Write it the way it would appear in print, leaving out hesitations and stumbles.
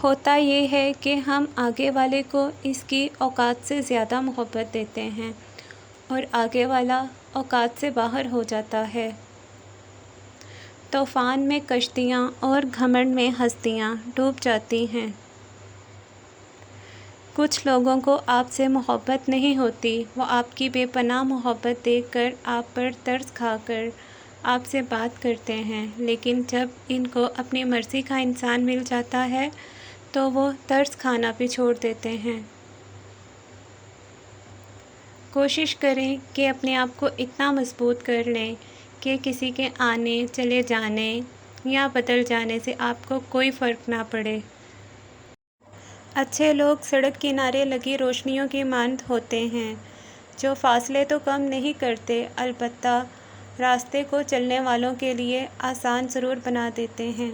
ہوتا یہ ہے کہ ہم آگے والے کو اس کی اوقات سے زیادہ محبت دیتے ہیں اور آگے والا اوقات سے باہر ہو جاتا ہے۔ طوفان میں کشتیاں اور گھمنڈ میں ہستیاں ڈوب جاتی ہیں۔ کچھ لوگوں کو آپ سے محبت نہیں ہوتی، وہ آپ کی بے پناہ محبت دیکھ کر آپ پر ترس کھا کر آپ سے بات کرتے ہیں، لیکن جب ان کو اپنی مرضی کا انسان مل جاتا ہے تو وہ ترس کھانا بھی چھوڑ دیتے ہیں۔ کوشش کریں کہ اپنے آپ کو اتنا مضبوط کر لیں کہ کسی کے آنے چلے جانے یا بدل جانے سے آپ کو کوئی فرق نہ پڑے۔ اچھے لوگ سڑک کنارے لگی روشنیوں کی مانند ہوتے ہیں جو فاصلے تو کم نہیں کرتے، البتہ راستے کو چلنے والوں کے لیے آسان ضرور بنا دیتے ہیں۔